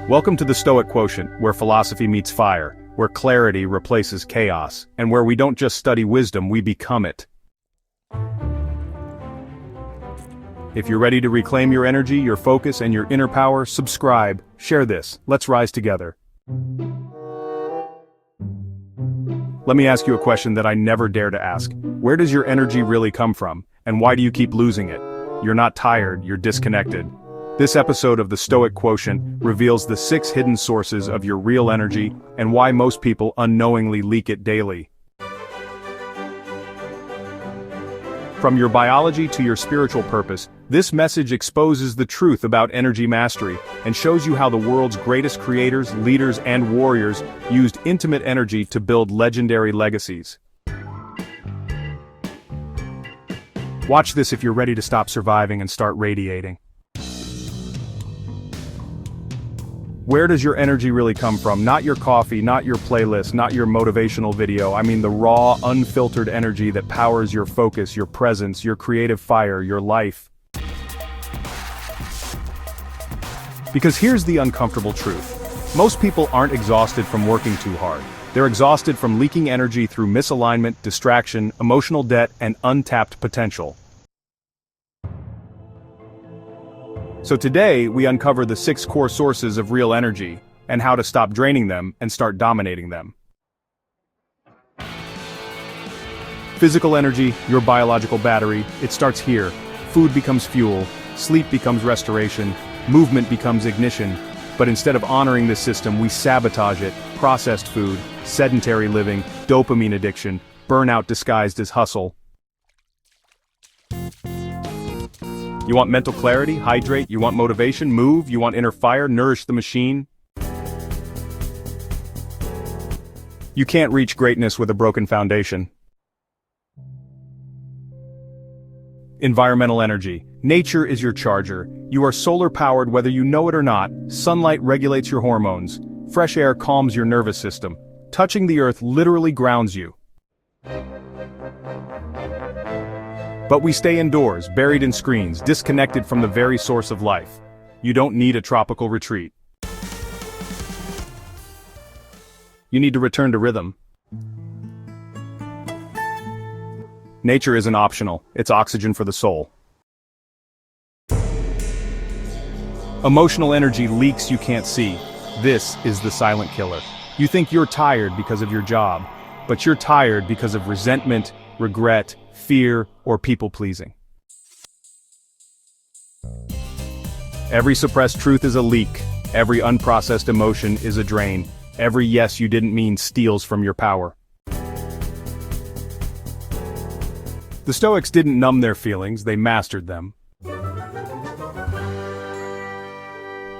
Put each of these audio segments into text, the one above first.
Welcome to the Stoic Quotient, where philosophy meets fire, where clarity replaces chaos, and where we don't just study wisdom, we become it. If you're ready to reclaim your energy, your focus, and your inner power, subscribe, share this, let's rise together. Let me ask you a question that I never dare to ask. Where does your energy really come from, and why do you keep losing it? You're not tired, you're disconnected. This episode of the Stoic Quotient reveals the 6 hidden sources of your real energy and why most people unknowingly leak it daily. From your biology to your spiritual purpose, this message exposes the truth about energy mastery and shows you how the world's greatest creators, leaders, and warriors used intimate energy to build legendary legacies. Watch this if you're ready to stop surviving and start radiating. Where does your energy really come from? Not your coffee, not your playlist, not your motivational video. I mean the raw, unfiltered energy that powers your focus, your presence, your creative fire, your life. Because here's the uncomfortable truth. Most people aren't exhausted from working too hard. They're exhausted from leaking energy through misalignment, distraction, emotional debt, and untapped potential. So today, we uncover the 6 core sources of real energy, and how to stop draining them and start dominating them. Physical energy, your biological battery, it starts here. Food becomes fuel, sleep becomes restoration, movement becomes ignition. But instead of honoring this system, we sabotage it. Processed food, sedentary living, dopamine addiction, burnout disguised as hustle. You want mental clarity? Hydrate. You want motivation? Move. You want inner fire? Nourish the machine. You can't reach greatness with a broken foundation. Environmental energy. Nature is your charger. You are solar powered whether you know it or not. Sunlight regulates your hormones. Fresh air calms your nervous system. Touching the earth literally grounds you. But we stay indoors, buried in screens, disconnected from the very source of life. You don't need a tropical retreat. You need to return to rhythm. Nature isn't optional, it's oxygen for the soul. Emotional energy leaks you can't see. This is the silent killer. You think you're tired because of your job, but you're tired because of resentment, regret, fear, or people-pleasing. Every suppressed truth is a leak. Every unprocessed emotion is a drain. Every yes you didn't mean steals from your power. The Stoics didn't numb their feelings, they mastered them.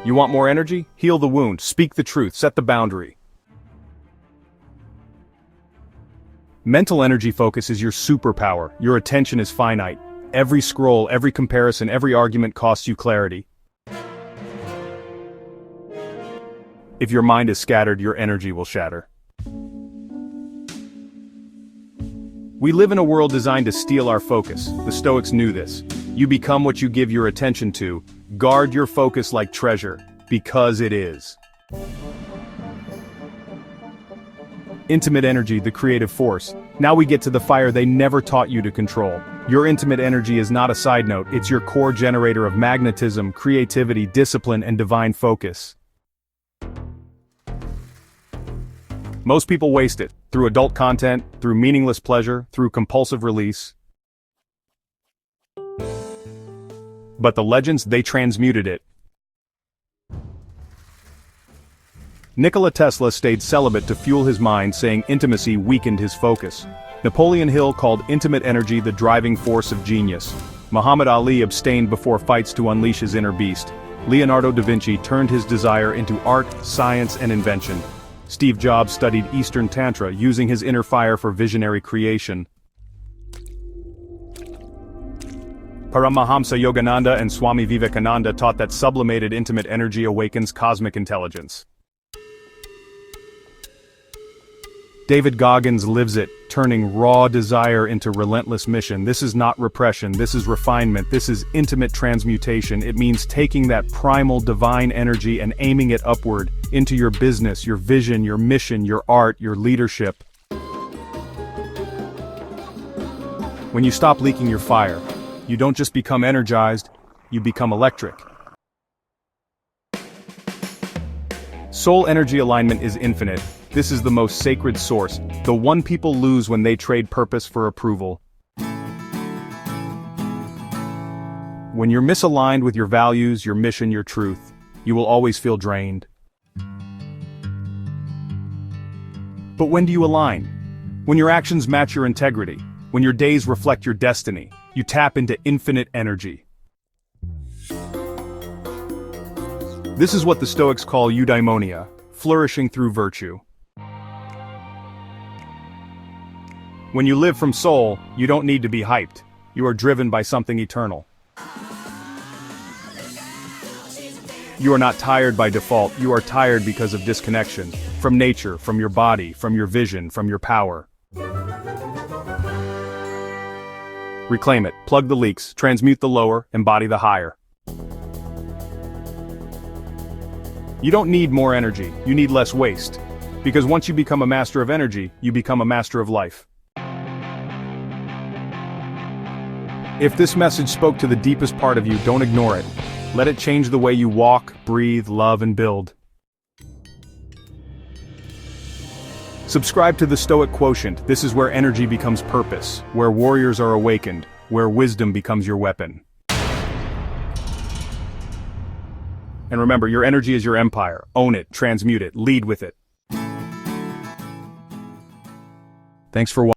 You want more energy? Heal the wound, speak the truth, set the boundary. Mental energy focus is your superpower. Your attention is finite. Every scroll, every comparison, every argument costs you clarity. If your mind is scattered, your energy will shatter. We live in a world designed to steal our focus. The Stoics knew this. You become what you give your attention to. Guard your focus like treasure, because it is. Intimate energy, the creative force. Now we get to the fire they never taught you to control. Your intimate energy is not a side note, it's your core generator of magnetism, creativity, discipline, and divine focus. Most people waste it, through adult content, through meaningless pleasure, through compulsive release. But the legends, they transmuted it. Nikola Tesla stayed celibate to fuel his mind, saying intimacy weakened his focus. Napoleon Hill called intimate energy the driving force of genius. Muhammad Ali abstained before fights to unleash his inner beast. Leonardo da Vinci turned his desire into art, science, and invention. Steve Jobs studied Eastern Tantra, using his inner fire for visionary creation. Paramahamsa Yogananda and Swami Vivekananda taught that sublimated intimate energy awakens cosmic intelligence. David Goggins lives it, turning raw desire into relentless mission. This is not repression, this is refinement, this is intimate transmutation. It means taking that primal divine energy and aiming it upward, into your business, your vision, your mission, your art, your leadership. When you stop leaking your fire, you don't just become energized, you become electric. Soul energy alignment is infinite. This is the most sacred source, the one people lose when they trade purpose for approval. When you're misaligned with your values, your mission, your truth, you will always feel drained. But when do you align? When your actions match your integrity, when your days reflect your destiny, you tap into infinite energy. This is what the Stoics call eudaimonia, flourishing through virtue. When you live from soul, you don't need to be hyped. You are driven by something eternal. You are not tired by default, you are tired because of disconnection. From nature, from your body, from your vision, from your power. Reclaim it, plug the leaks, transmute the lower, embody the higher. You don't need more energy, you need less waste. Because once you become a master of energy, you become a master of life. If this message spoke to the deepest part of you, don't ignore it. Let it change the way you walk, breathe, love, and build. Subscribe to the Stoic Quotient. This is where energy becomes purpose, where warriors are awakened, where wisdom becomes your weapon. And remember, your energy is your empire. Own it, transmute it, lead with it. Thanks for watching.